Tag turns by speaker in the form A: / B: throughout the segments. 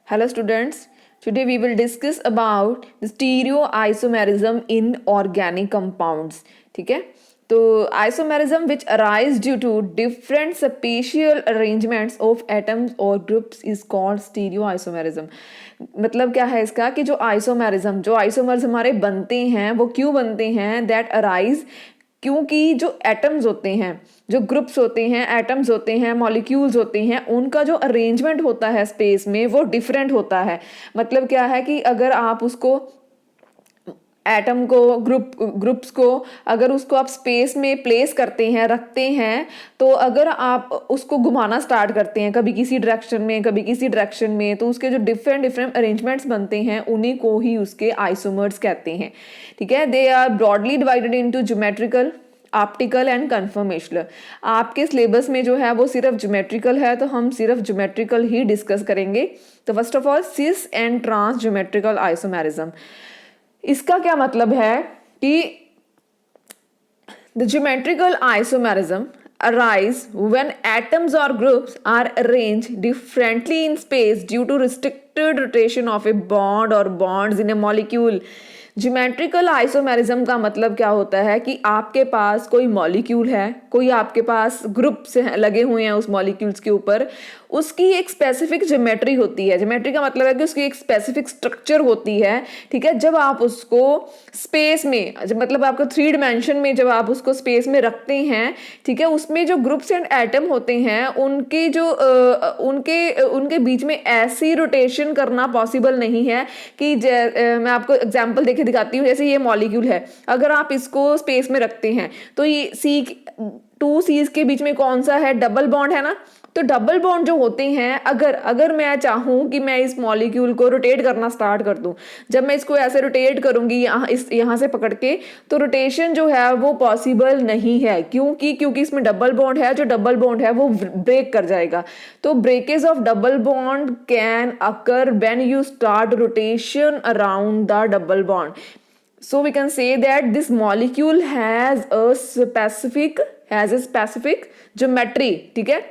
A: Hello students, today we will discuss about the stereoisomerism in organic compounds. ठीक है, तो isomerism which arise due to different spatial arrangements of atoms or groups is called stereoisomerism. मतलब क्या है इसका कि जो आइसोमर्स हमारे बनते हैं वो क्यों बनते हैं, दैट अराइज क्योंकि जो एटम्स होते हैं, जो ग्रुप्स होते हैं, एटम्स होते हैं, मॉलिक्यूल्स होते हैं, उनका जो अरेंजमेंट होता है स्पेस में वो डिफरेंट होता है। मतलब क्या है कि अगर आप उसको एटम को ग्रुप्स को अगर उसको आप स्पेस में प्लेस करते हैं, रखते हैं, तो अगर आप उसको घुमाना स्टार्ट करते हैं कभी किसी डायरेक्शन में कभी किसी डायरेक्शन में, तो उसके जो डिफरेंट डिफरेंट अरेंजमेंट्स बनते हैं उन्हीं को ही उसके आइसोमर्स कहते हैं। ठीक है, they are broadly divided into geometrical, optical and conformational. आपके सिलेबस में जो है वो सिर्फ ज्योमेट्रिकल है, तो हम सिर्फ ज्योमेट्रिकल ही डिस्कस करेंगे। तो first of all cis and trans geometrical isomerism. इसका क्या मतलब है कि the geometrical isomerism arise when atoms or groups are arranged differently in space due to restricted rotation of a bond or bonds in a molecule. Geometrical isomerism का मतलब क्या होता है कि आपके पास कोई मॉलिक्यूल है, कोई आपके पास ग्रुप्स लगे हुए हैं उस मॉलिक्यूल्स के ऊपर, उसकी एक स्पेसिफिक ज्योमेट्री होती है। ज्योमेट्री का मतलब है कि उसकी एक स्पेसिफिक स्ट्रक्चर होती है। ठीक है, जब आप उसको स्पेस में, मतलब आपको 3 डायमेंशन में जब आप उसको स्पेस में रखते हैं, ठीक है, उसमें जो ग्रुप्स एंड एटम होते हैं उनके जो उनके बीच में ऐसी रोटेशन करना पॉसिबल नहीं है कि मैं आपको एग्जांपल देके दिखाती हूँ। जैसे ये मॉलिक्यूल है, अगर आप इसको स्पेस में रखते हैं तो ये टू सीज के बीच में कौन सा है, डबल बॉन्ड है ना। तो डबल बॉन्ड जो होते हैं, अगर मैं चाहूँ कि मैं इस मॉलिक्यूल को रोटेट करना स्टार्ट कर दूँ, जब मैं इसको ऐसे रोटेट करूँगी यहाँ से पकड़ के, तो रोटेशन जो है वो पॉसिबल नहीं है। क्योंकि इसमें डबल बॉन्ड है, जो डबल बॉन्ड है वो ब्रेक कर जाएगा। तो breakage of double bond can occur when you start rotation around the double bond. So we can say that this molecule has a specific geometry. ठीक है,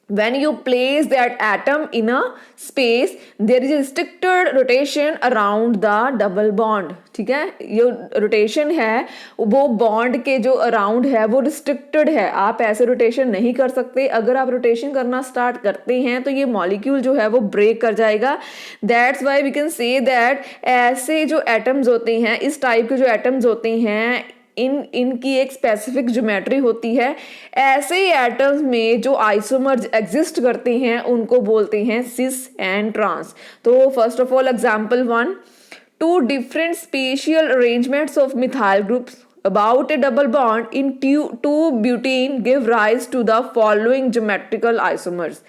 A: when you place that atom in a space there is a restricted rotation around the double bond. ठीक है, ये rotation है वो bond के जो around है वो रिस्ट्रिक्टेड है, आप ऐसे रोटेशन नहीं कर सकते। अगर आप रोटेशन करना स्टार्ट करते हैं तो ये मॉलिक्यूल जो है वो ब्रेक कर जाएगा। That's why we can say that ऐसे जो एटम्स होते हैं, इस टाइप के जो एटम्स होते हैं, इनकी एक स्पेसिफिक ज्योमेट्री होती है। ऐसे एटम्स में जो आइसोमर्स एग्जिस्ट करते हैं उनको बोलते हैं सिस एंड ट्रांस। तो first of all example 1, 2 different spatial arrangements of methyl groups about a double bond in 2-butene give rise to the following geometrical isomers.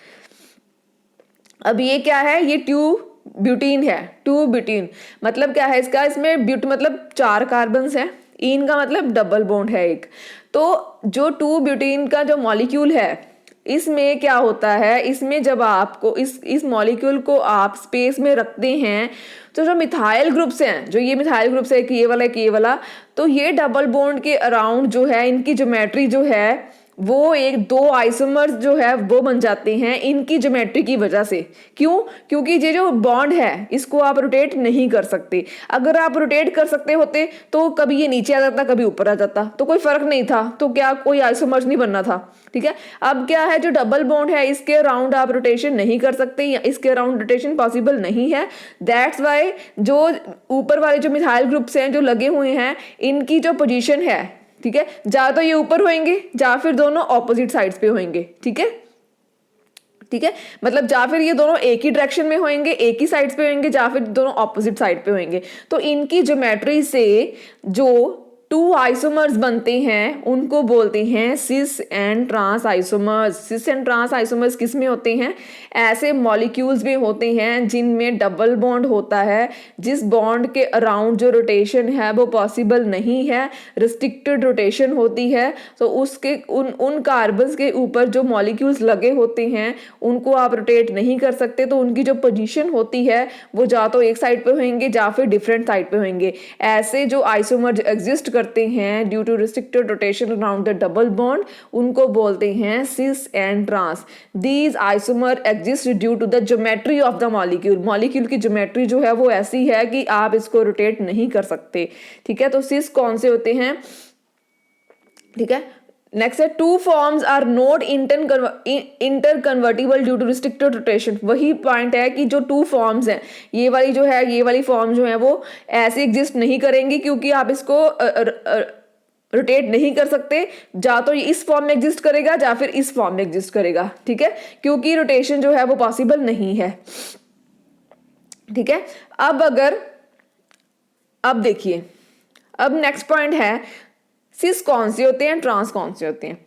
A: अब ये क्या है, ये 2-ब्यूटीन है। 2-ब्यूटीन मतलब क्या है इसका, इसमें ब्यूट मतलब 4 कार्बन्स हैं, इन का मतलब डबल बॉन्ड है एक। तो जो 2-ब्यूटीन का जो मॉलिक्यूल है, इसमें क्या होता है, इसमें जब आपको इस मॉलिक्यूल को आप स्पेस में रखते हैं, तो जो मिथाइल ग्रुप्स हैं, जो ये मिथाइल ग्रुप्स है, ये वाला एक ये वाला, तो ये डबल बॉन्ड के अराउंड जो है इनकी ज्योमेट्री जो है वो एक 2 आइसोमर्स जो है वो बन जाते हैं इनकी ज्योमेट्री की वजह से। क्योंकि ये जो बॉन्ड है इसको आप रोटेट नहीं कर सकते। अगर आप रोटेट कर सकते होते तो कभी ये नीचे आ जाता, कभी ऊपर आ जाता, तो कोई फर्क नहीं था, तो क्या कोई आइसोमर्स नहीं बनना था। ठीक है, अब क्या है, जो डबल बॉन्ड है इसके अराउंड आप रोटेशन नहीं कर सकते, इसके अराउंड रोटेशन पॉसिबल नहीं है। दैट्स वाई जो ऊपर वाले जो मिथाइल ग्रुप्स हैं जो लगे हुए हैं, इनकी जो पोजीशन है, ठीक है, या तो ये ऊपर होंगे या फिर दोनों ऑपोजिट साइड्स पे होंगे। ठीक है, मतलब या फिर ये दोनों एक ही डायरेक्शन में होंगे, एक ही साइड्स पे होंगे, या फिर दोनों ऑपोजिट साइड पे होंगे। तो इनकी ज्योमेट्री से जो 2 आइसोमर्स बनते हैं उनको बोलते हैं cis and trans isomers. Cis and trans isomers किस में होते हैं, ऐसे मॉलिक्यूल्स में होते हैं जिनमें डबल बॉन्ड होता है, जिस बॉन्ड के अराउंड जो रोटेशन है वो पॉसिबल नहीं है, रिस्ट्रिक्टेड रोटेशन होती है। तो उसके उन कार्बन्स के ऊपर जो मॉलिक्यूल्स लगे होते हैं उनको आप रोटेट नहीं कर सकते, तो उनकी जो पोजीशन होती है वो या तो एक साइड पे होंगे या फिर डिफरेंट साइड पे होंगे। ऐसे जो आइसोमर्स एग्जिस्ट करते हैं due to restricted rotation around the double bond, उनको बोलते हैं cis and trans. These isomer exist due to the geometry of the molecule, molecule की ज्योमेट्री जो है वो ऐसी है कि आप इसको रोटेट नहीं कर सकते, ठीक है। तो सिस कौन से होते हैं, ठीक है। नेक्स्ट है two forms are not interconvertible due to restricted rotation, वही पॉइंट है कि जो टू फॉर्म्स हैं, ये वाली जो है, ये वाली फॉर्म जो है वो ऐसे एग्जिस्ट नहीं करेंगी क्योंकि आप इसको रोटेट नहीं कर सकते, या तो ये इस फॉर्म में एग्जिस्ट करेगा या फिर इस फॉर्म में एग्जिस्ट करेगा, ठीक है, क्योंकि रोटेशन जो है वो पॉसिबल नहीं है, ठीक है। अब देखिए, अब नेक्स्ट पॉइंट है सिस कौन से होते हैं, ट्रांस कौन से होते हैं।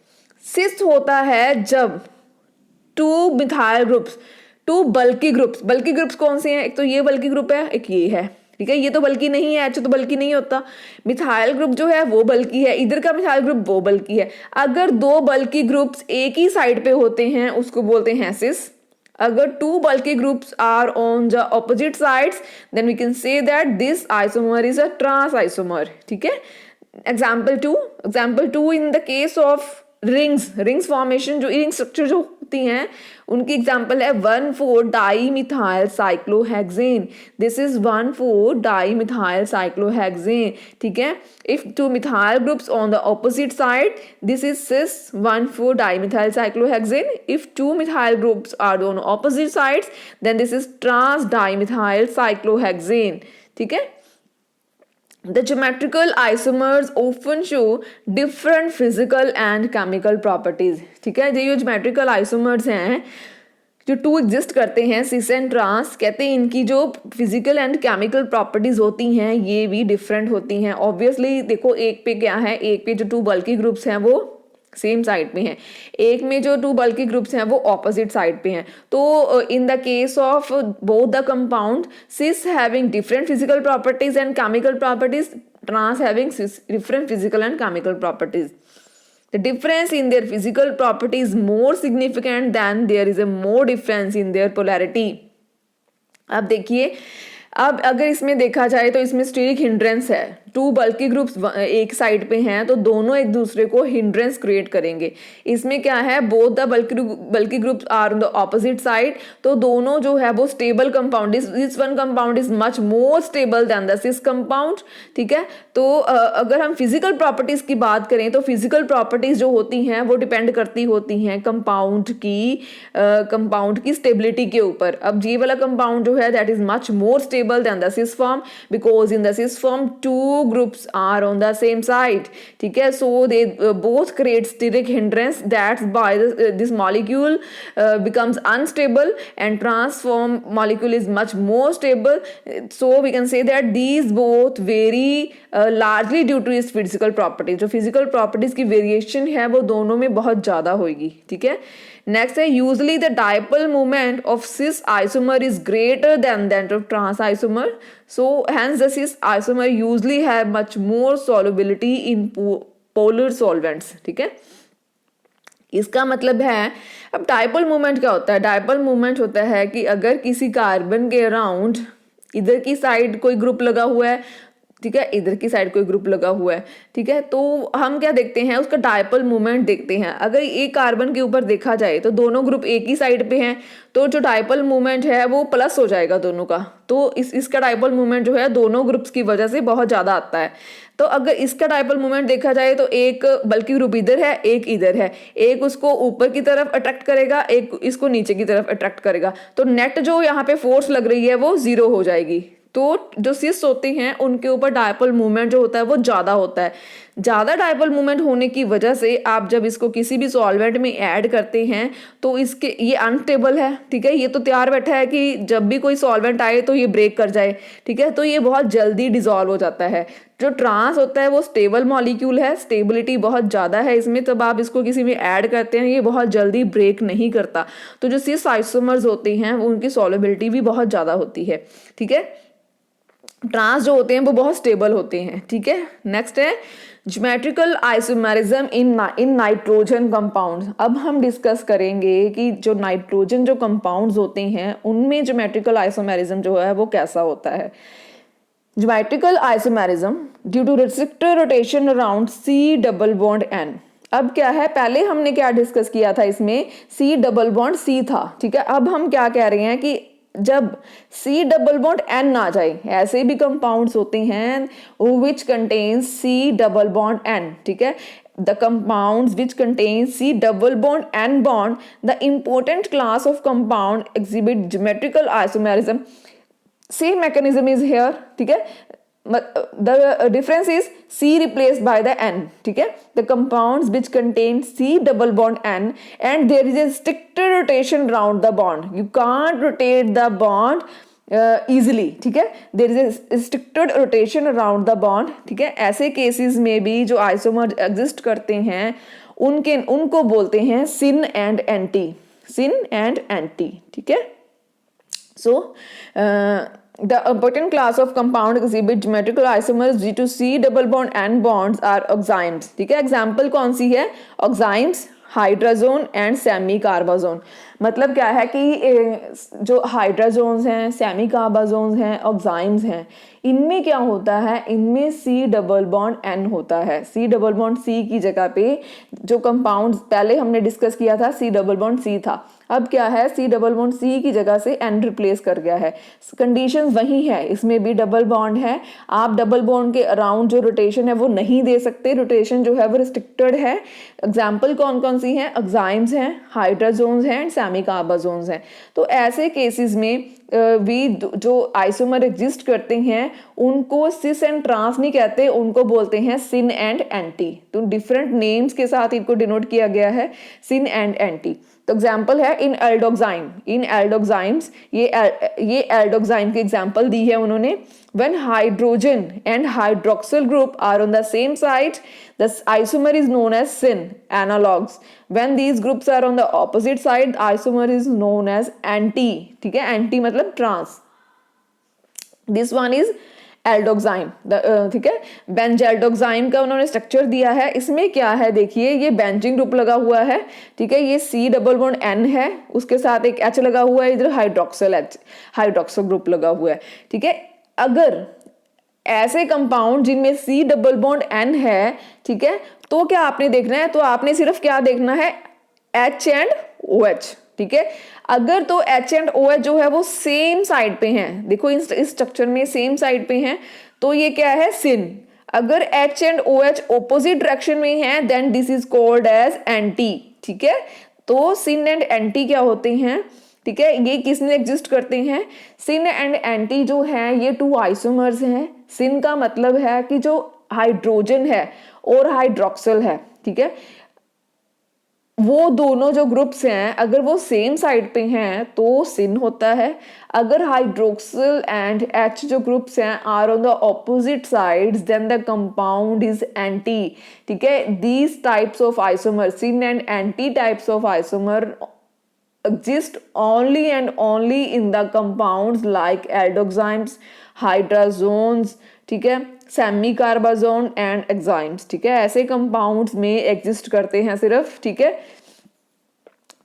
A: सिस होता है जब two methyl groups, two bulky groups कौन से हैं, एक तो ये बल्की ग्रुप है, एक ये है, ठीक है। ये तो बल्की नहीं है, तो बल्की नहीं होता। मिथाइल ग्रुप जो है वो बल्की है, इधर का मिथाइल ग्रुप वो बल्की है। अगर दो बल्की ग्रुप्स एक ही साइड पे होते हैं उसको बोलते हैं सिस। अगर to bulky groups are on the opposite sides then we can say that this isomer is a trans isomer, ठीक है। example 2 in the case of rings formation, जो रिंग स्ट्रक्चर जो होती हैं उनकी एग्जाम्पल है 1,4-dimethyl cyclohexane, this is 1,4-dimethyl cyclohexane, ठीक है। If two methyl groups on the opposite side this is cis 1,4-dimethyl cyclohexane, if two methyl groups are on opposite sides then this is trans-dimethyl cyclohexane, ठीक है। The geometrical isomers often show different physical and chemical properties, ठीक है। ये जो geometrical isomers हैं जो to exist करते हैं सिस एंड ट्रांस, कहते हैं इनकी जो फिजिकल एंड केमिकल प्रॉपर्टीज होती हैं ये भी डिफरेंट होती हैं। ऑब्वियसली देखो, एक पे क्या है, एक पे जो टू बल्की ग्रुप्स हैं वो सेम साइड पे हैं, एक में जो टू बल्की ग्रुप्स हैं वो ऑपोजिट साइड पे हैं। तो in the case of both the compound cis having different physical properties and chemical properties, trans having different physical and chemical properties, the difference in their physical property is more significant than there is a more difference in their polarity। अब देखिए, अब अगर इसमें देखा जाए तो इसमें steric hindrance है, टू बल्की ग्रुप्स एक साइड पे हैं तो दोनों एक दूसरे को हिंड्रेंस क्रिएट करेंगे। इसमें क्या है, both the bulky groups are on the opposite side, तो दोनों जो है वो stable compound, this one compound is much more stable than the cis compound, ठीक है। तो अगर हम फिजिकल प्रॉपर्टीज की बात करें तो फिजिकल प्रॉपर्टीज जो होती हैं वो डिपेंड करती होती हैं कंपाउंड की स्टेबिलिटी के ऊपर। अब ये वाला कंपाउंड जो है that is much more stable than the cis form, because in the cis form two groups are on the same side, ठीक है। so they both create steric hindrance, that's why this molecule becomes unstable and transform molecule is much more stable, so we can say that these both vary largely due to its physical properties। जो physical properties की variation है वो दोनों में बहुत ज़्यादा होगी, ठीक है। नेक्स्ट है usually the dipole moment of cis isomer is greater than that of trans isomer, so hence the cis isomer usually have much more solubility in polar solvents, ठीक है। इसका मतलब है, अब डाइपोल मोमेंट क्या होता है, डाइपोल मोमेंट होता है कि अगर किसी कार्बन के अराउंड इधर की साइड कोई ग्रुप लगा हुआ है, ठीक है, इधर की साइड कोई ग्रुप लगा हुआ है, ठीक है, तो हम क्या देखते हैं, उसका डाइपोल मोमेंट देखते हैं। अगर एक कार्बन के ऊपर देखा जाए तो दोनों ग्रुप एक ही साइड पे हैं, तो जो डाइपोल मोमेंट है वो प्लस हो जाएगा दोनों का, तो इसका डाइपोल मोमेंट जो है दोनों ग्रुप्स की वजह से बहुत ज़्यादा आता है। तो अगर इसका डाइपोल मोमेंट देखा जाए तो एक बल्कि ग्रुप इधर है, एक इधर है, एक उसको ऊपर की तरफ अट्रैक्ट करेगा, एक इसको नीचे की तरफ अट्रैक्ट करेगा, तो नेट जो यहाँ पे फोर्स लग रही है वो 0 हो जाएगी। तो जो सिस होते हैं उनके ऊपर डाइपोल मूवमेंट जो होता है वो ज़्यादा होता है। ज़्यादा डाइपोल मूवमेंट होने की वजह से आप जब इसको किसी भी सॉल्वेंट में ऐड करते हैं तो इसके ये अनस्टेबल है, ठीक है, ये तो तैयार बैठा है कि जब भी कोई सॉल्वेंट आए तो ये ब्रेक कर जाए, ठीक है, तो ये बहुत जल्दी डिसॉल्व हो जाता है। जो ट्रांस होता है वो स्टेबल मॉलिक्यूल है, स्टेबिलिटी बहुत ज़्यादा है इसमें, तब आप इसको किसी में ऐड करते हैं ये बहुत जल्दी ब्रेक नहीं करता। तो जो सिस आइसोमर्स होते हैं उनकी सॉल्युबिलिटी भी बहुत ज़्यादा होती है, ठीक है। ट्रांस जो होते हैं वो बहुत स्टेबल होते हैं, ठीक है। नेक्स्ट है geometrical isomerism in nitrogen compounds. अब हम डिस्कस करेंगे कि जो नाइट्रोजन जो कंपाउंड्स होते हैं उनमें ज्योमेट्रिकल आइसोमेरिज्म जो है वो कैसा होता है। Geometrical isomerism due to restricted rotation around C double bond N। अब क्या है, पहले हमने क्या डिस्कस किया था, इसमें C डबल बॉन्ड C था, ठीक है। अब हम क्या कह रहे हैं कि जब C डबल बॉन्ड N आ जाए, ऐसे भी कंपाउंड्स होते हैं which contains C double bond N, ठीक है। The compounds which contain C double bond N bond, the important class of compound exhibit geometrical isomerism. Same mechanism is here, ठीक है। The difference is C replaced by the N, ठीक है। The compounds which contain C double bond N and there is a restricted rotation around the bond. You can't rotate the bond easily, ठीक है। There is a restricted rotation around the bond, ठीक है। ऐसे cases में भी जो isomer exist करते हैं उनको बोलते हैं syn and anti, syn and anti, ठीक है। So, the important class of compound exhibit geometrical isomers due to C double bond N bonds are oximes, ठीक है। एग्जाम्पल कौन सी है, oximes, हाइड्राजोन एंड सेमी कार्बाजोन। मतलब क्या है कि जो हाइड्राजोन्स हैं, सेमी कार्बाजोन्स हैं, ऑक्साइम्स हैं, इनमें क्या होता है, इनमें C डबल बॉन्ड N होता है। C डबल बॉन्ड C की जगह पे जो कंपाउंड पहले हमने डिस्कस किया था C डबल बॉन्ड C था, अब क्या है C डबल बॉन्ड C की जगह से N रिप्लेस कर गया है। कंडीशन वही है, इसमें भी डबल बॉन्ड है। आप डबल बॉन्ड के अराउंड जो रोटेशन है वो नहीं दे सकते, रोटेशन जो है वो रिस्ट्रिक्टेड है। एग्जाम्पल कौन कौन सी हैं, ऑक्साइम्स हैं, हाइड्राजोन्स हैं एंड सेमी कार्बाजोन्स हैं। तो ऐसे केसेस में भी जो आइसोमर एग्जिस्ट करते हैं उनको सिस एंड ट्रांस नहीं कहते, उनको बोलते हैं सिन एंड एंटी। तो डिफरेंट नेम्स के साथ इनको डिनोट किया गया है, सिन एंड एंटी। तो एग्जाम्पल है इन एल्डोक्साइम, इन एल्डोक्साइम्स, ये एल्डोक्साइम की एग्जाम्पल दी है उन्होंने। when hydrogen and hydroxyl group are on the same side, the isomer is known as syn analogues. When these groups are on the opposite side, the isomer is known as anti, ठीक है। anti मतलब trans. This one is aldoxime, ठीक है। बेंजल्डोक्साइम का उन्होंने structure दिया है। इसमें क्या है देखिए, ये बेंजीन ग्रुप लगा हुआ है, ठीक है। ये C डबल बॉन्ड N है, उसके साथ एक H लगा हुआ है, इधर हाइड्रोक्सिल ग्रुप लगा हुआ है, ठीक है। अगर ऐसे कंपाउंड जिनमें C डबल बॉन्ड N है, ठीक है, तो क्या आपने देखना है, तो आपने सिर्फ क्या देखना है, H एंड OH, ठीक है। अगर तो H एंड OH जो है वो सेम साइड पे हैं, देखो इस स्ट्रक्चर में सेम साइड पे हैं, तो ये क्या है, सिन। अगर H and OH opposite direction में हैं, then this is called as anti, ठीक है। तो सिन एंड एंटी क्या होते हैं, ठीक है, ये किसने एग्जिस्ट करते हैं, सिन एंड एंटी जो है ये टू आइसोमर्स हैं। सिन का मतलब है कि जो हाइड्रोजन है और हाइड्रोक्सिल है, ठीक है, वो दोनों जो ग्रुप्स हैं अगर वो सेम साइड पे हैं तो सिन होता है। अगर हाइड्रोक्सिल एंड H जो ग्रुप्स हैं are on the opposite sides, then the compound is anti, ठीक है। These types of isomer, syn and anti types of isomer exist only and only in the compounds like aldoximes, hydrazones, ठीक है, semi कार्बाजोन and एक्साइम्स, ठीक है। ऐसे compounds में exist करते हैं सिर्फ, ठीक है।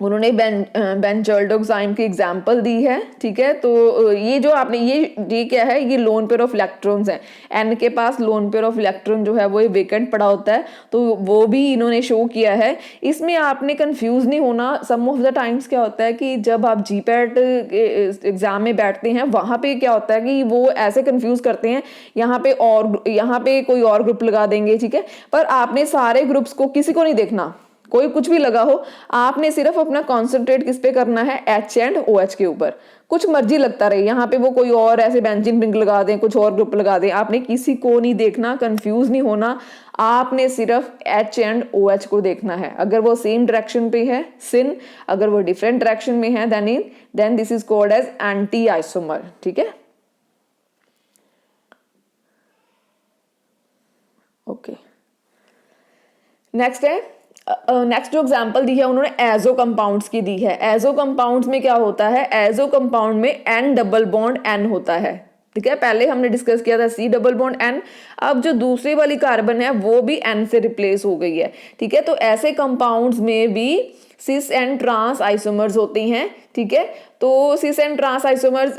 A: उन्होंने बेंजोल्डोक्साइम की एग्जांपल दी है, ठीक है। तो ये जो आपने ये क्या है, ये लोन पेयर ऑफ इलेक्ट्रॉन्स हैं। एन के पास लोन पेयर ऑफ इलेक्ट्रॉन जो है वो वेकेंट पड़ा होता है, तो वो भी इन्होंने शो किया है। इसमें आपने कंफ्यूज नहीं होना। सम ऑफ द टाइम्स क्या होता है कि जब आप जीपैट एग्जाम में बैठते हैं वहां पे क्या होता है कि वो ऐसे कंफ्यूज करते हैं, यहाँ पे कोई और ग्रुप लगा देंगे, ठीक है। पर आपने सारे ग्रुप्स को, किसी को नहीं देखना, कोई कुछ भी लगा हो, आपने सिर्फ अपना कॉन्सेंट्रेट किस पे करना है, H एंड OH के ऊपर। कुछ मर्जी लगता रहे, यहाँ पे वो कोई और ऐसे बेंजीन रिंग लगा दें, कुछ और ग्रुप लगा दें, आपने किसी को नहीं देखना, कंफ्यूज नहीं होना। आपने सिर्फ H एंड OH को देखना है। अगर वो सेम डायरेक्शन पे है, सिन, अगर वो डिफरेंट डायरेक्शन में है, then this is called as anti isomer, ठीक है। ओके, नेक्स्ट है, नेक्स्ट जो एग्जांपल दी है उन्होंने एजो कंपाउंड्स की दी है। एजो कंपाउंड्स में क्या होता है, एजो कंपाउंड में N डबल बॉन्ड N होता है, ठीक है। पहले हमने डिस्कस किया था C डबल बॉन्ड N, अब जो दूसरी वाली कार्बन है वो भी N से रिप्लेस हो गई है, ठीक है। तो ऐसे कंपाउंड्स में भी सिस एंड ट्रांस आइसोमर्स होते हैं, ठीक है। तो सिस एंड ट्रांस आइसोमर्स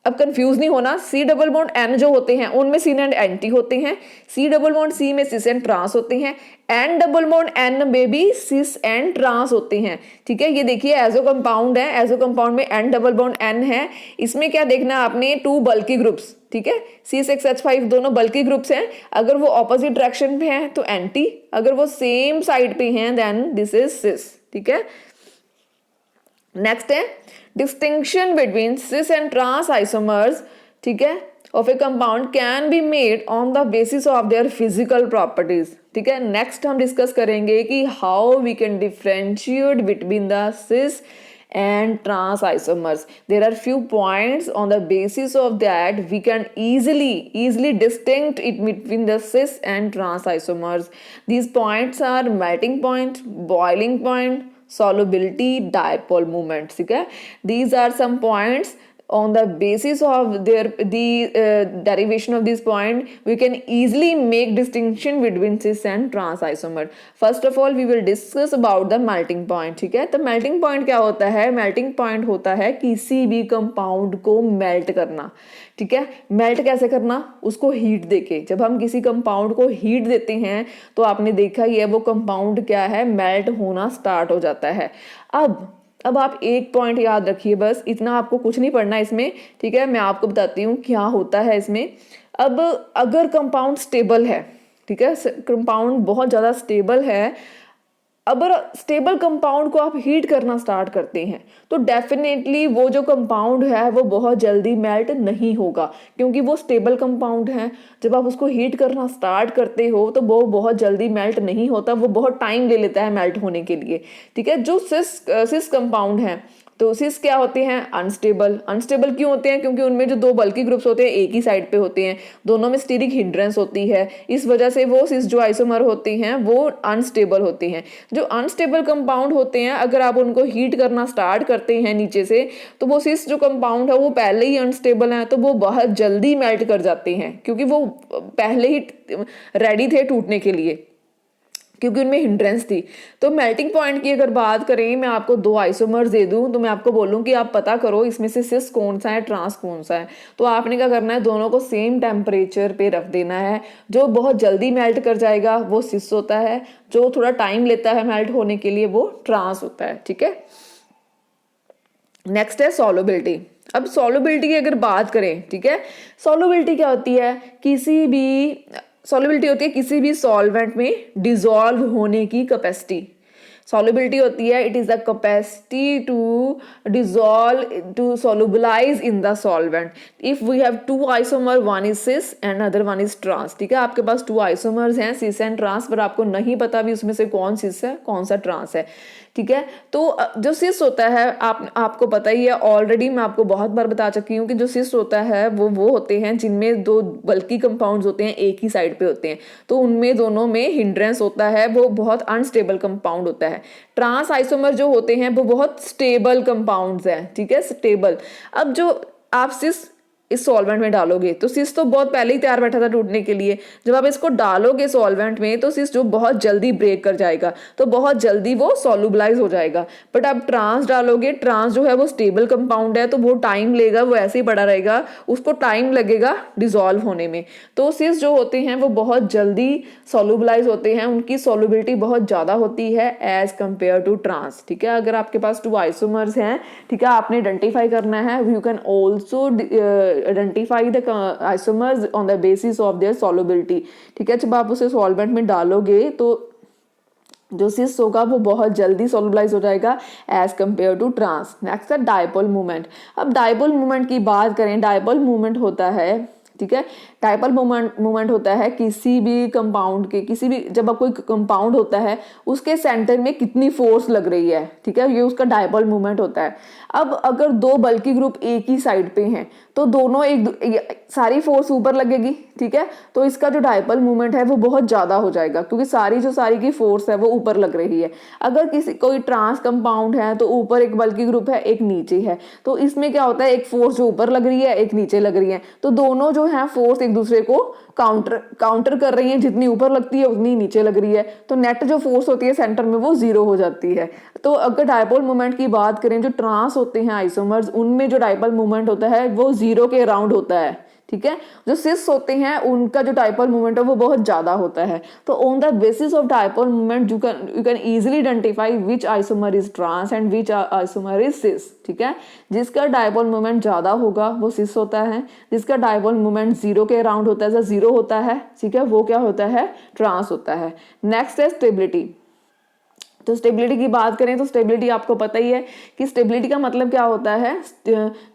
A: अब कंफ्यूज नहीं होना, सी डबल बॉन्ड एन जो होते हैं उनमें सिन एंड एंटी होते हैं, सी डबल बॉन्ड सी में सिस एंड ट्रांस होते हैं, एन डबल बॉन्ड एन में भी सिस एंड ट्रांस होते हैं। ठीक है, ये देखिए एजो कंपाउंड है, एजो कंपाउंड में एन डबल बॉन्ड एन है, इसमें क्या देखना आपने, टू बल्की ग्रुप्स। ठीक है, C6H5 दोनों बल्की ग्रुप्स हैं, अगर वो ऑपोजिट डायरेक्शन पे हैं तो एंटी, अगर वो सेम साइड पे हैं देन दिस इज सिस। ठीक है, नेक्स्ट है distinction between cis and trans isomers. ठीक है, of a compound can be made on the basis of their physical properties. ठीक है, नेक्स्ट हम डिस्कस करेंगे कि how we can differentiate between the cis and trans isomers. There are few points on the basis of that we can easily distinct it between the cis and trans isomers. These points are melting point, boiling point, solubility, dipole moment. ठीक है, these are some points on the basis of the derivation of this point we can easily make distinction between cis and trans isomer. First of all we will discuss about the melting point. ठीक है, तो melting point क्या होता है, melting point होता है किसी भी कंपाउंड को मेल्ट करना। ठीक है, मेल्ट कैसे करना, उसको हीट देके, जब हम किसी कंपाउंड को हीट देते हैं तो आपने देखा ही है वो कंपाउंड क्या है, मेल्ट होना स्टार्ट हो जाता है। अब आप एक पॉइंट याद रखिए, बस इतना, आपको कुछ नहीं पढ़ना इसमें। ठीक है, मैं आपको बताती हूँ क्या होता है इसमें। अब अगर कंपाउंड स्टेबल है, ठीक है, कंपाउंड बहुत ज़्यादा स्टेबल है, अगर स्टेबल कंपाउंड को आप हीट करना स्टार्ट करते हैं तो डेफिनेटली वो जो कंपाउंड है वो बहुत जल्दी मेल्ट नहीं होगा, क्योंकि वो स्टेबल कंपाउंड है। जब आप उसको हीट करना स्टार्ट करते हो तो वो बहुत जल्दी मेल्ट नहीं होता, वो बहुत टाइम ले लेता है मेल्ट होने के लिए। ठीक है, जो सिस कंपाउंड है, तो सिस क्या होते हैं, अनस्टेबल। अनस्टेबल क्यों होते हैं, क्योंकि उनमें जो दो बल्की ग्रुप्स होते हैं एक ही साइड पे होते हैं, दोनों में स्टीरिक हिंड्रेंस होती है, इस वजह से वो सिस जो आइसोमर होते हैं वो अनस्टेबल होते हैं। जो अनस्टेबल कंपाउंड होते हैं अगर आप उनको हीट करना स्टार्ट करते हैं नीचे से, तो वो सिस जो कंपाउंड है वो पहले ही अनस्टेबल है, तो वो बहुत जल्दी मेल्ट कर जाते हैं, क्योंकि वो पहले ही रेडी थे टूटने के लिए, क्योंकि उनमें हिंड्रेंस थी। तो मेल्टिंग पॉइंट की अगर बात करें, मैं आपको दो आइसोमर्स दे दूं तो मैं आपको बोलूं कि आप पता करो इसमें से सिस कौन सा है, ट्रांस कौन सा है। तो आपने क्या करना है, दोनों को सेम टेम्परेचर पे रख देना है। जो बहुत जल्दी मेल्ट कर जाएगा वो सिस होता है, जो थोड़ा टाइम लेता है मेल्ट होने के लिए वो ट्रांस होता है। ठीक है, नेक्स्ट है सॉल्युबिलिटी। अब सॉल्युबिलिटी की अगर बात करें, ठीक है, सॉल्युबिलिटी क्या होती है, सॉल्युबिलिटी होती है किसी भी सॉल्वेंट में डिसॉल्व होने की कैपेसिटी। सॉल्युबिलिटी होती है, it is the capacity to dissolve, to solubilize in the solvent. If we have two isomer, one is cis and other one is trans. ठीक है, आपके पास टू आइसोमर्स हैं सिस एंड ट्रांस, पर आपको नहीं पता भी उसमें से कौन सिस है कौन सा ट्रांस है। ठीक है, तो जो सिस होता है आपको पता ही है, ऑलरेडी मैं आपको बहुत बार बता चुकी हूँ कि जो सिस होता है वो होते हैं जिनमें दो बल्की कंपाउंड्स होते हैं एक ही साइड पे होते हैं, तो उनमें दोनों में हिंड्रेंस होता है, वो बहुत अनस्टेबल कंपाउंड होता है। ट्रांस आइसोमर जो होते हैं वो बहुत स्टेबल कंपाउंड्स हैं। ठीक है, स्टेबल। अब जो आप सिस इस सॉल्वेंट में डालोगे तो सिस तो बहुत पहले ही तैयार बैठा था टूटने के लिए, जब आप इसको डालोगे सॉल्वेंट में तो सिस जो बहुत जल्दी ब्रेक कर जाएगा, तो बहुत जल्दी वो सॉल्युबलाइज हो जाएगा। बट आप ट्रांस डालोगे, ट्रांस जो है वो स्टेबल कंपाउंड है, तो वो टाइम लेगा, वो ऐसे ही पड़ा रहेगा, उसको टाइम लगेगा डिसॉल्व होने में। तो सिस जो होते हैं वो बहुत जल्दी सॉल्युबलाइज होते हैं, उनकी सॉल्युबिलिटी बहुत ज़्यादा होती है एज कम्पेयर टू ट्रांस। ठीक है, अगर आपके पास टू आइसोमर्स हैं, ठीक है, आपने आइडेंटिफाई करना है, you can also identify the isomers on the basis of their solubility। ठीक है, जब आप उसे सॉल्वेंट में डालोगे तो जो सिस होगा वो बहुत जल्दी सॉल्युबलाइज हो जाएगा as compare to trans. Next है डायपोल मूवमेंट। अब डायपोल मूवमेंट की बात करें, डायपोल मूवमेंट होता है, ठीक है, डायपोल मूवमेंट होता है किसी भी कंपाउंड के, किसी भी, जब कोई कंपाउंड होता है उसके सेंटर में कितनी फोर्स लग रही है, ठीक है, ये उसका डायपोल मूवमेंट होता है। अब अगर दो बल्की ग्रुप एक ही साइड पे हैं तो दोनों सारी फोर्स ऊपर लगेगी। ठीक है, तो इसका जो डायपोल मूवमेंट है वो बहुत ज़्यादा हो जाएगा, क्योंकि सारी की फोर्स है वो ऊपर लग रही है। अगर कोई ट्रांस कंपाउंड है तो ऊपर एक बल्की ग्रुप है एक नीचे है, तो इसमें क्या होता है, एक फोर्स जो ऊपर लग रही है एक नीचे लग रही है, तो दोनों जो है फोर्स एक दूसरे को काउंटर कर रही हैं, जितनी ऊपर लगती है उतनी नीचे लग रही है, तो नेट जो फोर्स होती है सेंटर में वो जीरो हो जाती है। तो अगर डायपोल मोमेंट की बात करें, जो ट्रांस होते हैं आइसोमर्स, उनमें जो डायपोल मोमेंट होता है वो जीरो के अराउंड होता है, ठीक है। जो सिस होते हैं उनका जो डायपोल मोमेंट है वो बहुत ज्यादा होता है। तो on the basis of dipole moment you can easily identify which isomer is trans and which isomer is cis, ठीक है। जिसका डायपोल मोमेंट ज्यादा होगा वो सिस होता है, जिसका डायपोल मोमेंट जीरो के अराउंड होता है, जीरो होता है, ठीक है, वो क्या होता है, ट्रांस होता है। नेक्स्ट है स्टेबिलिटी। तो स्टेबिलिटी की बात करें तो स्टेबिलिटी आपको पता ही है कि स्टेबिलिटी का मतलब क्या होता है,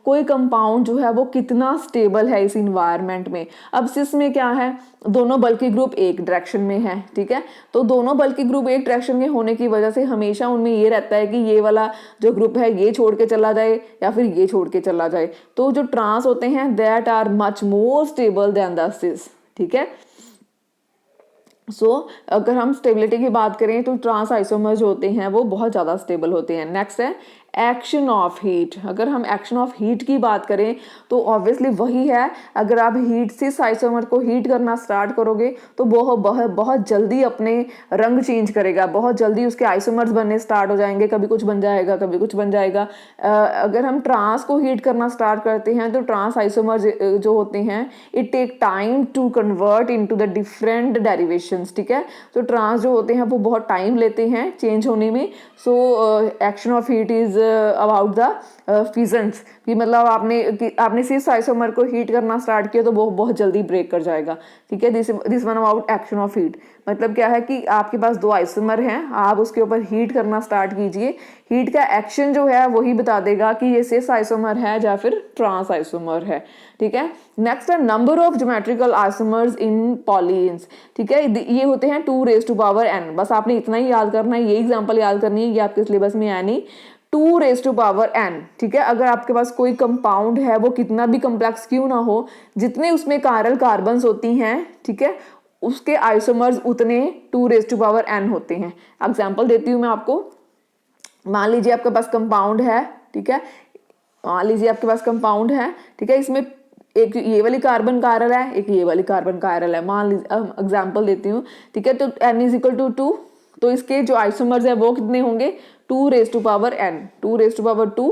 A: कोई कंपाउंड जो है वो कितना स्टेबल है इस इन्वायरमेंट में। अब सिस में क्या है, दोनों बल्कि ग्रुप एक डायरेक्शन में है, ठीक है। तो दोनों बल्कि ग्रुप एक डायरेक्शन में होने की वजह से हमेशा उनमें ये रहता है कि ये वाला जो ग्रुप है ये छोड़ के चला जाए या फिर ये छोड़ के चला जाए। तो जो ट्रांस होते हैं that are much more stable than the cis, ठीक है। अगर हम स्टेबिलिटी की बात करें तो ट्रांस आइसोमर जो होते हैं वो बहुत ज़्यादा स्टेबल होते हैं। नेक्स्ट है एक्शन ऑफ हीट। अगर हम एक्शन ऑफ हीट की बात करें तो ऑब्वियसली वही है, अगर आप हीट से आइसोमर को हीट करना स्टार्ट करोगे तो वो बहुत जल्दी अपने रंग चेंज करेगा, बहुत जल्दी उसके आइसोमर्स बनने स्टार्ट हो जाएंगे, कभी कुछ बन जाएगा कभी कुछ बन जाएगा। अगर हम ट्रांस को हीट करना स्टार्ट करते हैं तो ट्रांस आइसोमर जो होते हैं it take time to convert into the different derivations, ठीक है। तो ट्रांस जो होते हैं वो बहुत टाइम लेते हैं चेंज होने में। So action of heat is about the fissions, कि मतलब आपने सिर्फ आइसोमर को हीट करना स्टार्ट किया तो वो बहुत जल्दी ब्रेक कर जाएगा, ठीक है। This one about action of heat. मतलब क्या है कि आपके पास दो आइसोमर हैं, आप उसके ऊपर हीट करना स्टार्ट कीजिए, हीट का एक्शन जो है वही बता देगा कि ये सिस आइसोमर है या फिर ट्रांस आइसोमर है, ठीक है। नेक्स्ट है नंबर ऑफ ज्योमेट्रिकल आइसोमर्स इन पॉलीन्स, ठीक है। ये होते हैं 2⁻n। बस आपने इतना ही याद करना है, ये एग्जांपल याद करनी है, ये आपके सिलेबस में है नहीं। 2⁻n, ठीक है। अगर आपके पास कोई कंपाउंड है वो कितना भी कम्प्लेक्स क्यों ना हो, जितने उसमें कायरल कार्बन्स होती हैं, ठीक है, उसके आइसोमर्स उतने 2⁻n होते हैं। एग्जाम्पल देती हूँ मैं आपको। मान लीजिए आपके पास कंपाउंड है, ठीक है, मान लीजिए आपके पास कंपाउंड है, ठीक है, इसमें एक ये वाली कार्बन कायरल है, एक ये वाली कार्बन कायरल है। मान लीजिए एग्जाम्पल देती हूँ, ठीक है। तो n = 2, तो इसके जो आइसोमर्स है वो कितने होंगे, 2⁻n, 2⁻2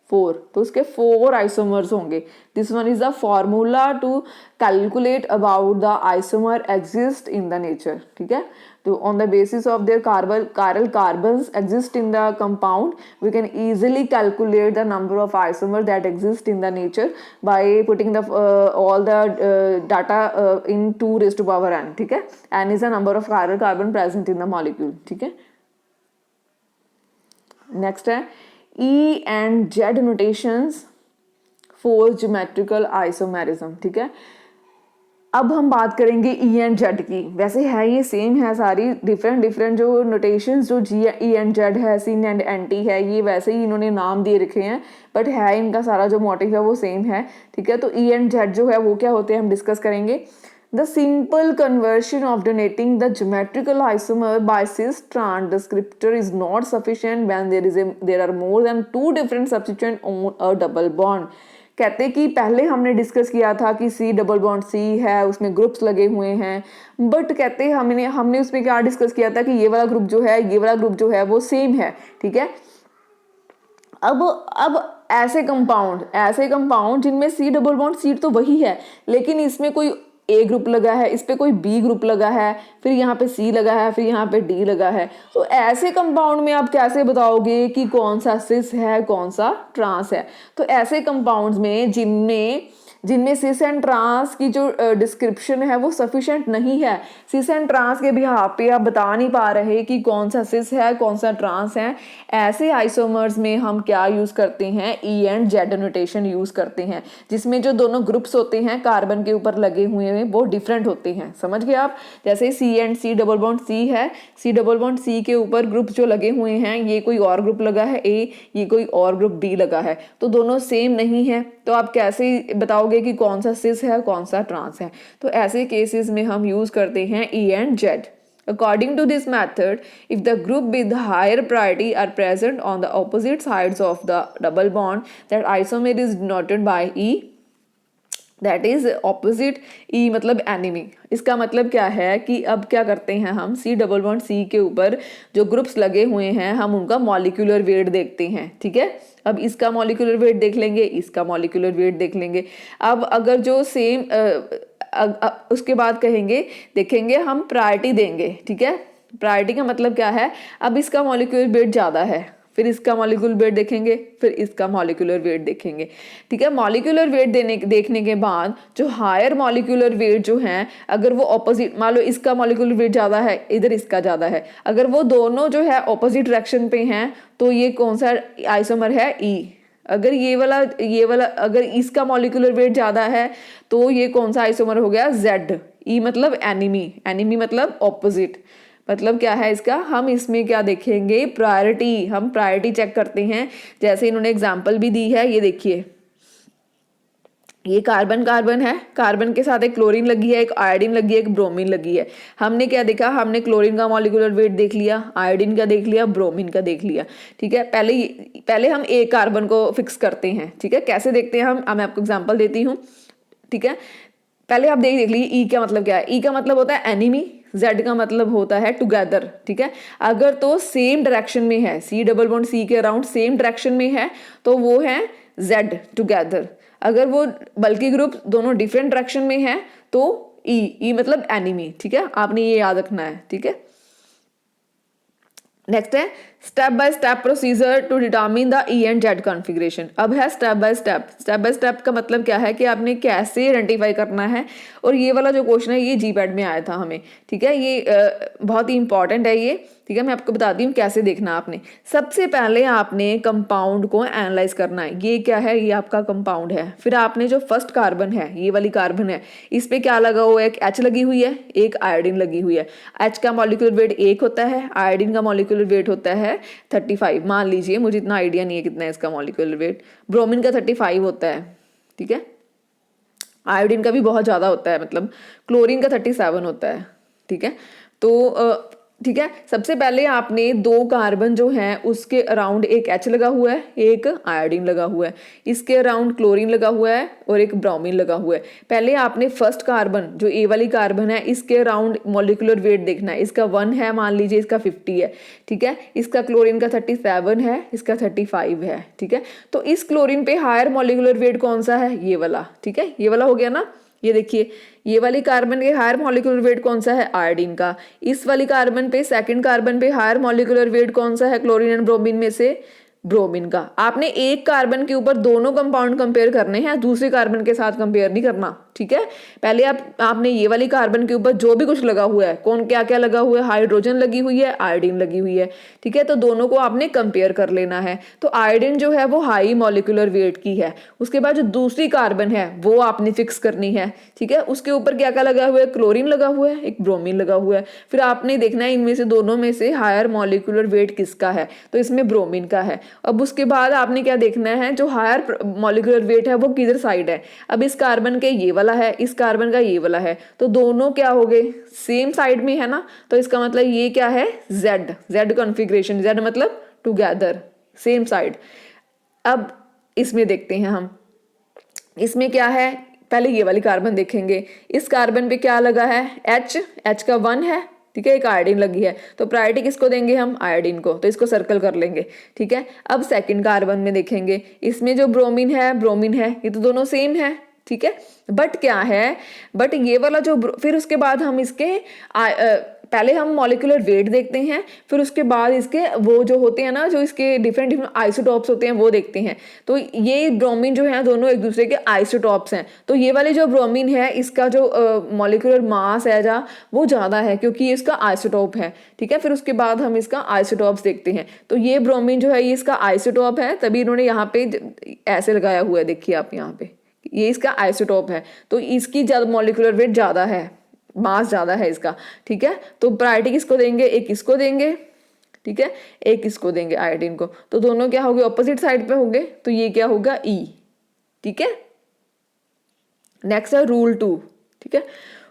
A: 4, तो उसके 4 आइसोमर्स होंगे। This one is the formula to calculate about the isomer exist in the nature, ठीक है। तो on the basis of their chiral carbons exist in the compound we can easily calculate the number of isomer that exist in the nature by putting the all the data in 2⁻n, ठीक है। n is the number of chiral carbon present in the molecule, ठीक है। Next है E and Z notations for geometrical isomerism, ठीक है। अब हम बात करेंगे E and Z की। वैसे है ये सेम है सारी, डिफरेंट जो नोटेशंस जो E and Z है, sin and anti है, ये वैसे ही इन्होंने नाम दे रखे हैं, बट है इनका सारा जो मोटिव है वो सेम है, ठीक है। तो E and Z जो है वो क्या होते हैं हम डिस्कस करेंगे। The simple conversion of donating the geometrical isomer by cis-trans descriptor is not sufficient when there are more than 2 different substituents on a double bond. कहते कि पहले हमने डिस्कस किया था कि C डबल बॉन्ड C है, उसमें ग्रुप्स लगे हुए हैं, बट कहते हमने उसमें क्या डिस्कस किया था कि ये वाला ग्रुप जो है, ये वाला ग्रुप जो है वो सेम है, ठीक है। अब ऐसे कंपाउंड जिनमें C डबल बॉन्ड C तो वही है, लेकिन इसमें कोई ए ग्रुप लगा है, इस पे कोई बी ग्रुप लगा है, फिर यहाँ पे सी लगा है, फिर यहाँ पे डी लगा है। तो ऐसे कंपाउंड में आप कैसे बताओगे कि कौन सा सिस है कौन सा ट्रांस है। तो ऐसे कंपाउंड्स में जिनमें सिस एंड ट्रांस की जो डिस्क्रिप्शन है वो सफिशिएंट नहीं है, सिस एंड ट्रांस के बिहाफ पे आप बता नहीं पा रहे कि कौन सा सिस है कौन सा ट्रांस है, ऐसे आइसोमर्स में हम क्या यूज करते हैं, ई एंड जेड नोटेशन यूज करते हैं, जिसमें जो दोनों ग्रुप्स होते हैं कार्बन के ऊपर लगे हुए हैं वो डिफरेंट होते हैं। समझ गए आप। जैसे C and C double bond C है, सी डबल बॉन्ड सी के ऊपर ग्रुप जो लगे हुए हैं, ये कोई और ग्रुप लगा है ए, ये कोई और ग्रुप बी लगा है, तो दोनों सेम नहीं है। तो आप कैसे बताओगे कि कौन सा सिस है कौन सा ट्रांस है। तो ऐसे केसेस में हम यूज करते हैं ई and Z. According to this method, if the group with higher priority are present on the opposite sides of the double bond, that isomer is denoted by E, that is opposite, E मतलब enemy. इसका मतलब क्या है कि अब क्या करते हैं हम सी डबल बॉन्ड सी के ऊपर जो ग्रुप्स लगे हुए हैं हम उनका मॉलिक्यूलर वेट देखते हैं, ठीक है। अब इसका मॉलिक्यूलर वेट देख लेंगे, इसका मॉलिक्यूलर वेट देख लेंगे। अब अगर जो सेम उसके बाद कहेंगे देखेंगे हम प्रायोरिटी देंगे, ठीक है। प्रायोरिटी का मतलब क्या है, अब इसका मॉलिक्यूलर वेट ज़्यादा है, फिर इसका मॉलिक्यूलर वेट देखेंगे, फिर इसका मॉलिक्यूलर वेट देखेंगे, ठीक है। मॉलिक्यूलर वेट देखने के बाद जो हायर मॉलिक्यूलर वेट जो हैं अगर वो ऑपोजिट, मान लो इसका मॉलिक्यूलर वेट ज़्यादा है, इधर इसका ज़्यादा है, अगर वो दोनों जो है ऑपोजिट डायरेक्शन पे हैं तो ये कौन सा आइसोमर है, ई। अगर ये वाला अगर इसका मॉलिक्यूलर वेट ज़्यादा है तो ये कौन सा आइसोमर हो गया, जेड। ई मतलब एनिमी, एनिमी मतलब ऑपोजिट। मतलब क्या है इसका, हम इसमें क्या देखेंगे, प्रायोरिटी। हम प्रायोरिटी चेक करते हैं, जैसे इन्होंने एग्जांपल भी दी है, ये देखिए ये कार्बन कार्बन है, कार्बन के साथ एक क्लोरीन लगी है, एक आयोडीन लगी है, एक ब्रोमीन लगी है। हमने क्या देखा, हमने क्लोरीन का मॉलिक्यूलर वेट देख लिया, आयोडीन का देख लिया, ब्रोमीन का देख लिया, ठीक है। पहले हम एक कार्बन को फिक्स करते हैं, ठीक है। कैसे देखते हैं मैं आपको एग्जाम्पल देती हूँ, ठीक है। पहले आप देख लीजिए ई का मतलब क्या है, ई का मतलब होता है एनिमी, जेड का मतलब होता है टुगेदर, ठीक है। अगर तो सेम डायरेक्शन में है, सी डबल बॉन्ड सी के अराउंड सेम डायरेक्शन में है तो वो है जेड टुगेदर। अगर वो बल्कि ग्रुप दोनों डिफरेंट डायरेक्शन में है तो ई मतलब एनिमी, ठीक है। आपने ये याद रखना है, ठीक है। नेक्स्ट है step by step procedure to determine the E and Z configuration. अब है step by step. Step by step का मतलब क्या है कि आपने कैसे आइडेंटिफाई करना है, और ये वाला जो क्वेश्चन है ये जीपैट में आया था हमें, ठीक है। ये बहुत ही इंपॉर्टेंट है ये, ठीक है। मैं आपको बताती हूँ कैसे देखना आपने। सबसे पहले आपने कंपाउंड को एनालाइज करना है, ये क्या है, ये आपका कंपाउंड है। फिर आपने जो फर्स्ट कार्बन है, ये वाली कार्बन है, इस पे क्या लगा हुआ है, एक एच लगी हुई है, एक आयोडीन लगी हुई है। एच का मॉलिक्यूलर वेट 1 होता है, आयोडीन का मॉलिक्यूलर वेट होता है 35, मान लीजिए, मुझे इतना आइडिया नहीं है कितना है इसका मॉलिक्यूलर वेट। ब्रोमीन का 35 होता है, ठीक है। आयोडीन का भी बहुत ज़्यादा होता है, मतलब क्लोरीन का 37 होता है, ठीक है। तो ठीक है, सबसे पहले आपने 2 कार्बन जो हैं उसके अराउंड एक एच लगा हुआ है, एक आयोडीन लगा हुआ है, इसके अराउंड क्लोरीन लगा हुआ है और एक ब्रोमीन लगा हुआ है। पहले आपने फर्स्ट कार्बन जो ए वाली कार्बन है इसके अराउंड मॉलिक्यूलर वेट देखना है। इसका 1 है, मान लीजिए इसका 50 है, ठीक है। इसका क्लोरीन का 37 है, इसका 35 है, ठीक है। तो इस क्लोरीन पे हायर मॉलिक्यूलर वेट कौन सा है, ये वाला, ठीक है। ये वाला हो गया ना। ये देखिए ये वाली कार्बन के हायर मॉलिक्यूलर वेट कौन सा है, आयोडीन का। इस वाली कार्बन पे, सेकंड कार्बन पे हायर मॉलिक्यूलर वेट कौन सा है, क्लोरीन एंड ब्रोमीन में से ब्रोमीन का। आपने एक कार्बन के ऊपर दोनों कंपाउंड कंपेयर करने हैं, दूसरे कार्बन के साथ कंपेयर नहीं करना, ठीक है। पहले आपने ये वाली कार्बन के ऊपर जो भी कुछ लगा हुआ है, कौन क्या क्या लगा हुआ है, हाइड्रोजन लगी हुई है, आयोडीन लगी हुई है, ठीक है। तो दोनों को आपने कंपेयर कर लेना है। तो आयोडीन जो है वो हाई मॉलिक्यूलर वेट की है। उसके बाद जो दूसरी कार्बन है वो आपने फिक्स करनी है, ठीक है। उसके ऊपर क्या क्या लगा हुआ है, क्लोरीन लगा हुआ है, एक ब्रोमीन लगा हुआ है। फिर आपने देखना है इनमें से दोनों में से हायर मॉलिक्यूलर वेट किसका है, तो इसमें ब्रोमीन का है। अब उसके बाद आपने क्या देखना है, जो हायर मॉलिक्यूलर वेट है वो किधर साइड है। अब इस कार्बन के ये वाला है, इस कार्बन का ये वाला है, तो दोनों क्या हो गए, सेम साइड में है ना। तो इसका मतलब ये क्या है, जेड, जेड कॉन्फ़िगरेशन। जेड मतलब टुगेदर, सेम साइड। अब इसमें देखते हैं हम, इसमें क्या है, पहले ये वाली कार्बन देखेंगे। इस कार्बन पे क्या लगा है, एच, एच का 1 है, ठीक है। एक आयोडीन लगी है, तो प्रायोरिटी किसको देंगे हम, आयोडीन को, तो इसको सर्कल कर लेंगे, ठीक है। अब सेकंड कार्बन में देखेंगे, इसमें जो ब्रोमीन है, ब्रोमीन है, ये तो दोनों सेम है, ठीक है। बट क्या है, बट ये वाला जो, फिर उसके बाद हम इसके पहले हम मॉलिक्यूलर वेट देखते हैं, फिर उसके बाद इसके वो जो होते हैं ना, जो इसके डिफरेंट डिफरेंट आइसोटॉप्स होते हैं वो देखते हैं। तो ये ब्रोमीन जो है दोनों एक दूसरे के आइसोटॉप्स हैं। तो ये वाले जो ब्रोमीन है इसका जो मॉलिक्यूलर मास है जा वो ज़्यादा है, क्योंकि ये इसका आइसोटॉप है, ठीक है। फिर उसके बाद हम इसका आइसोटॉप्स देखते हैं। तो ये ब्रोमीन जो है ये इसका आइसोटॉप है, तभी इन्होंने यहाँ पे ऐसे लगाया हुआ है, देखिए आप यहाँ पे, ये इसका आइसोटॉप है। तो इसकी ज़्यादा मॉलिक्यूलर वेट ज़्यादा है, मास ज़्यादा है इसका, ठीक है। तो प्रायोरिटी किसको देंगे, एक इसको देंगे, ठीक है, एक इसको देंगे आयोडीन को। तो दोनों क्या हो गए, ऑपोजिट साइड पे हो गए, तो ये क्या होगा, ई, ठीक है। नेक्स्ट है रूल 2, ठीक है।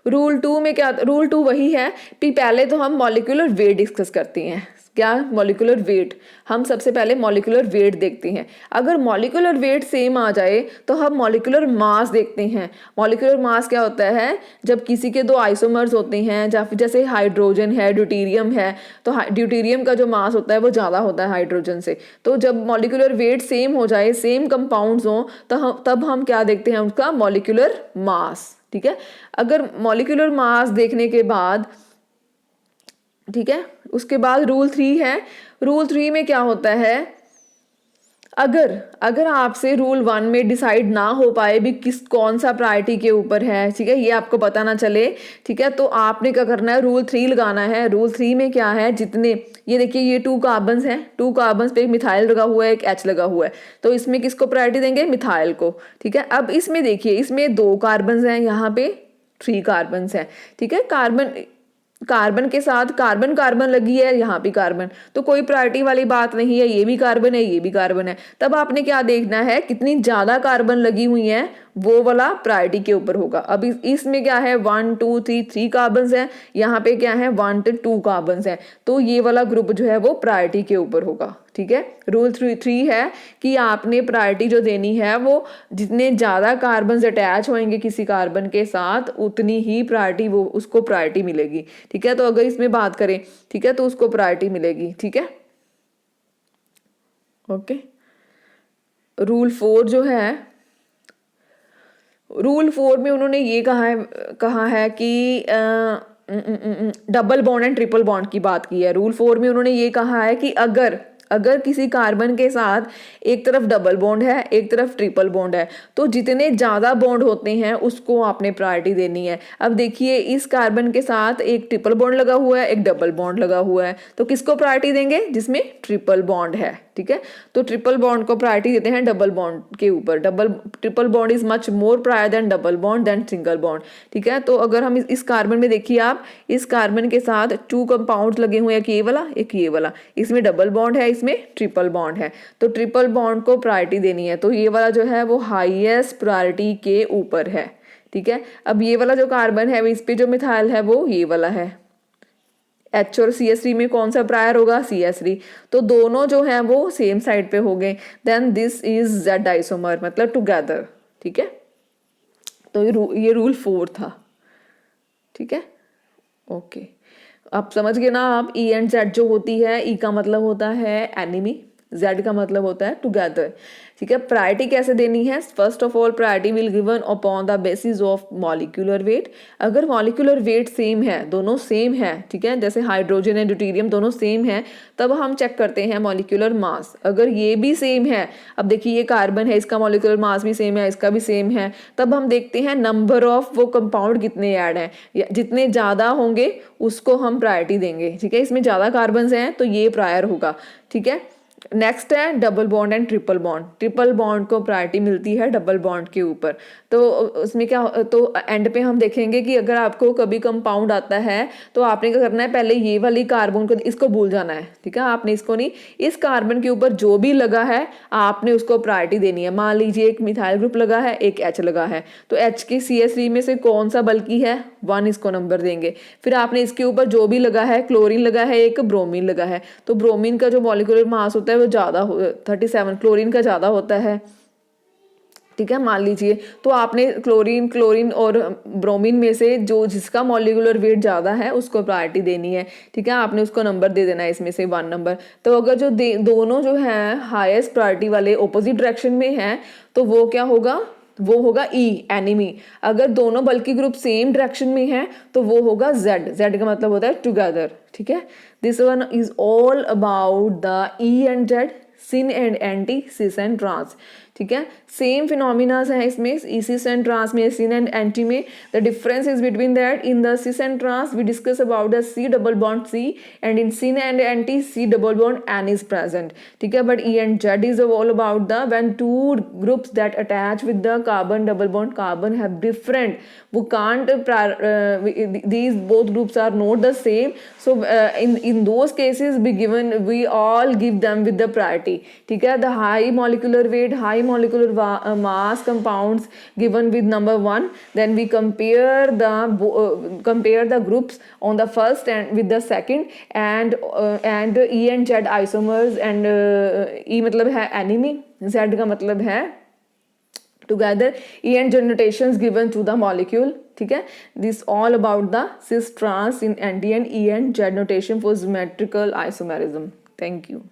A: रूल 2 में क्या, रूल 2 वही है कि पहले तो हम मॉलिक्यूलर वेट डिस्कस करते हैं। क्या, मॉलिक्यूलर वेट। हम सबसे पहले मॉलिक्यूलर वेट देखते हैं। अगर मॉलिक्यूलर वेट सेम आ जाए तो हम मॉलिक्यूलर मास देखते हैं। मॉलिक्यूलर मास क्या होता है, जब किसी के दो आइसोमर्स होते हैं, जैसे हाइड्रोजन है, ड्यूटेरियम है, तो ड्यूटेरियम का जो मास होता है वो ज़्यादा होता है हाइड्रोजन से। तो जब मॉलिक्यूलर वेट सेम हो जाए, सेम कंपाउंड्स हों, तो तब हम क्या देखते हैं, उसका मॉलिक्यूलर मास। ठीक है, अगर मॉलिक्यूलर मास देखने के बाद, ठीक है, उसके बाद रूल 3 है। रूल 3 में क्या होता है, अगर अगर आपसे रूल 1 में डिसाइड ना हो पाए भी कौन सा प्रायोरिटी के ऊपर है, ठीक है, ये आपको पता ना चले, ठीक है, तो आपने क्या करना है, रूल 3 लगाना है। रूल 3 में क्या है, जितने, ये देखिए ये 2 कार्बन्स हैं, 2 कार्बन्स पे एक मिथाइल लगा हुआ है, एक H लगा हुआ है, तो इसमें किसको प्रायोरिटी देंगे, मिथाइल को। ठीक है, अब इसमें देखिए, इसमें 2 कार्बन्स हैं, यहाँ पे 3 कार्बन्स हैं। ठीक है, कार्बन के साथ कार्बन कार्बन लगी है, यहाँ भी कार्बन, तो कोई प्रायोरिटी वाली बात नहीं है, ये भी कार्बन है, ये भी कार्बन है। तब आपने क्या देखना है, कितनी ज्यादा कार्बन लगी हुई है, वो वाला प्रायोरिटी के ऊपर होगा। अब इसमें क्या है, 1 2 3 कार्बन है, यहाँ पे क्या है, 1 to 2 कार्बन है, तो ये वाला ग्रुप जो है वो प्रायोरिटी के ऊपर होगा। ठीक है, रूल 3 है कि आपने प्रायोरिटी जो देनी है वो जितने ज्यादा कार्बन अटैच होंगे किसी कार्बन के साथ, उतनी ही प्रायोरिटी, वो उसको प्रायोरिटी मिलेगी। ठीक है, तो अगर इसमें बात करें, ठीक है, तो उसको प्रायोरिटी मिलेगी। ठीक है, ओके। रूल 4 जो है, रूल 4 में उन्होंने ये कहा है कि double bond and triple bond की बात की है। रूल 4 में उन्होंने ये कहा है कि अगर किसी कार्बन के साथ एक तरफ डबल बॉन्ड है, एक तरफ ट्रिपल बॉन्ड है, तो जितने ज़्यादा बॉन्ड होते हैं उसको आपने प्रायोरिटी देनी है। अब देखिए, इस कार्बन के साथ एक ट्रिपल बॉन्ड लगा हुआ है, एक डबल बॉन्ड लगा हुआ है, तो किसको प्रायोरिटी देंगे, जिसमें ट्रिपल बॉन्ड है। ठीक है, तो ट्रिपल बॉन्ड को प्रायोरिटी देते हैं डबल बॉन्ड के ऊपर। Triple bond is much more prior than double bond than single bond. ठीक है, तो अगर हम इस कार्बन में देखिए, आप इस कार्बन के साथ 2 कंपाउंड लगे हुए हैं, एक ये वाला, एक ये वाला, इसमें डबल बॉन्ड है, इसमें ट्रिपल बॉन्ड है, तो ट्रिपल बॉन्ड को प्रायोरिटी देनी है, तो ये वाला जो है वो हाईएस्ट प्रायोरिटी के ऊपर है। ठीक है, अब ये वाला जो कार्बन है, इस पे जो मिथाइल है वो ये वाला है, H और CH3 में कौन सा प्रायर होगा, CH3, तो दोनों जो हैं वो सेम साइड पे हो गए, then this is Z isomer, मतलब टुगेदर। ठीक है, तो ये रूल 4 था। ठीक है, ओके, आप समझ गए ना। आप E एंड Z जो होती है, E का मतलब होता है एनिमी, Z का मतलब होता है टुगेदर। ठीक है, प्रायोरिटी कैसे देनी है, first of all priority will given upon the basis of molecular weight. अगर मॉलिक्यूलर वेट सेम है, दोनों सेम है, ठीक है, जैसे हाइड्रोजन एंड ड्यूटेरियम दोनों सेम है, तब हम चेक करते हैं मॉलिक्यूलर मास। अगर ये भी सेम है, अब देखिए ये कार्बन है, इसका मॉलिक्यूलर मास भी सेम है, इसका भी सेम है, तब हम देखते हैं नंबर ऑफ वो कंपाउंड कितने ऐड हैं, जितने ज़्यादा होंगे उसको हम प्रायोरिटी देंगे। ठीक है, इसमें ज़्यादा कार्बन हैं तो ये प्रायर होगा। ठीक है, नेक्स्ट है double bond and triple bond. Triple bond को प्रायोरिटी मिलती है डबल बॉन्ड के ऊपर। तो उसमें क्या, तो एंड पे हम देखेंगे कि अगर आपको कभी कंपाउंड आता है तो आपने क्या करना है, पहले ये वाली कार्बन को, इसको भूल जाना है। ठीक है, आपने इसको नहीं, इस कार्बन के ऊपर जो भी लगा है आपने उसको प्रायोरिटी देनी है। मान लीजिए एक मिथाइल ग्रुप लगा है, एक H लगा है, तो H की CH3 में से कौन सा बल्कि है, 1 इसको नंबर देंगे। फिर आपने इसके ऊपर जो भी लगा है, क्लोरीन लगा है, एक ब्रोमीन लगा है, तो ब्रोमीन का जो मॉलिक्यूलर मास होता है वो ज़्यादा 37, क्लोरीन का ज़्यादा होता है। ठीक है, मान लीजिए, तो आपने क्लोरीन और ब्रोमीन में से जो जिसका मॉलिक्यूलर वेट ज़्यादा है उसको प्रायोरिटी देनी है। ठीक है, आपने उसको नंबर दे देना है, इसमें से 1 नंबर। तो अगर जो दोनों जो हैं हाईएस्ट प्रायोरिटी वाले ऑपोजिट डायरेक्शन में हैं, तो वो क्या होगा, वो होगा E एनिमी। अगर दोनों बल्कि ग्रुप सेम डायरेक्शन में है तो वो होगा Z का मतलब होता है टुगेदर। ठीक है, this one is all about the E and Z, syn and anti, cis and trans. ठीक है, सेम फिनोमिनास है इसमें, सिस एंड ट्रांस में, सिन एंड एंटी में। The difference is between that, in the cis and trans we discuss about the C double bond C, and in syn and anti C double bond N is present. ठीक है, but E and Z is all about the when 2 groups that attach with the carbon double bond carbon have different, वो can't, these both groups are not the same, so in those cases we all give them with the priority. variety. ठीक है, the high molecular weight, high molecular mass compounds given with number 1, then we compare the groups on the first and with the second, and E and Z isomers, and E मतलब है enemy, Z का मतलब है together, E and Z notations given to the molecule. ठीक है, this all about the cis trans in ND and E and Z notation for symmetrical isomerism. Thank you.